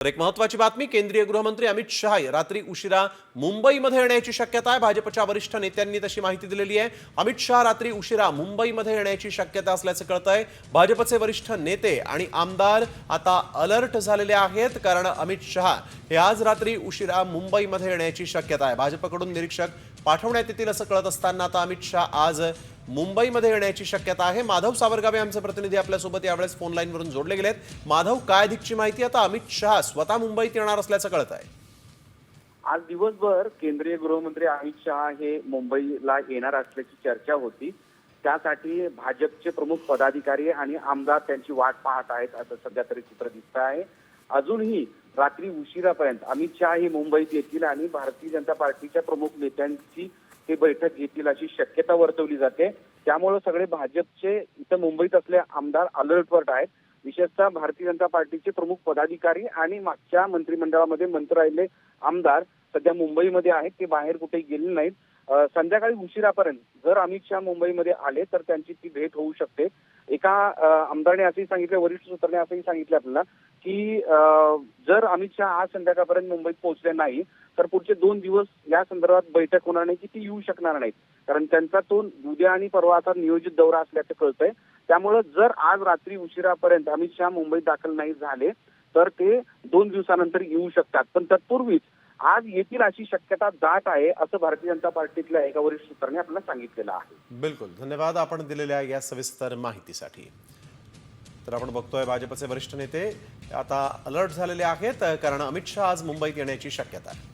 तर एक महत्त्वाची बातमी, केंद्रीय गृहमंत्री अमित शहा रात्री उशिरा मुंबईमध्ये येण्याची शक्यता आहे। भाजपच्या वरिष्ठ नेत्यांनी तशी माहिती दिलेली आहे। अमित शहा रात्री उशिरा मुंबईमध्ये येण्याची शक्यता असल्याचं कळतंय। भाजपचे वरिष्ठ नेते आणि आमदार आता अलर्ट झालेले आहेत, कारण अमित शहा हे आज रात्री उशिरा मुंबईमध्ये येण्याची शक्यता आहे। भाजपकडून निरीक्षक पाठवण्यात येतील असं कळत असताना आता अमित शहा आज मुंबईमध्ये येण्याची शक्यता आहे। माधव सावरगावे आमचे प्रतिनिधी आपल्यासोबत यावेळेस फोन लाईनवरून जोडले गेलेत। माधव, काय अधिकची माहिती? आता अमित शहा स्वतः मुंबईत येणार असल्याचं कळत आहे। आज दिवसभर केंद्रीय गृहमंत्री अमित शहा हे मुंबईला येणार असल्याची चर्चा होती। त्यासाठी भाजपचे प्रमुख पदाधिकारी आणि आमदार त्यांची वाट पाहत आहेत असं सध्या तरी चित्र दिसत आहे। अजूनही रात्री उशिरापर्यंत अमित शहा हे मुंबईत येतील आणि भारतीय जनता पार्टीच्या प्रमुख नेत्यांची ते बैठक घेतील अशी शक्यता वर्तवली जाते। त्यामुळे सगळे भाजपचे इथं मुंबईत असले आमदार अलर्टवर आहेत। विशेषतः भारतीय जनता पार्टीचे प्रमुख पदाधिकारी आणि मागच्या मंत्रिमंडळामध्ये मंत्री राहिले आमदार सध्या मुंबईमध्ये आहेत, ते बाहेर कुठेही गेले नाहीत। संध्याकाळी उशिरापर्यंत जर अमित शहा मुंबईमध्ये आले तर त्यांची ती भेट होऊ शकते। एका आमदाराने असंही सांगितलं, वरिष्ठ सूत्राने असंही सांगितलं आपल्याला की जर अमित शहा आज संध्याकाळपर्यंत मुंबईत पोहोचले नाही तर पुढचे 2 दिवस या संदर्भात बैठक होणार नाही, की ती येऊ शकणार नाहीत, कारण त्यांचा तो उद्या आणि परवाचा नियोजित दौरा असल्याचं कळतंय। त्यामुळे जर आज रात्री उशिरापर्यंत अमित शहा मुंबईत दाखल नाही झाले तर ते 2 दिवसानंतर येऊ शकतात, पण तत्पूर्वीच आज येतील अशी शक्यता दाट आहे असं भारतीय जनता पार्टीतल्या एका वरिष्ठ सूत्राने आपल्याला सांगितलेलं आहे। बिलकुल, धन्यवाद आपण दिलेल्या या सविस्तर माहितीसाठी। तर आपण बघतोय भाजपचे वरिष्ठ नेते आता अलर्ट झालेले आहेत, कारण अमित शहा आज मुंबईत येण्याची शक्यता आहे।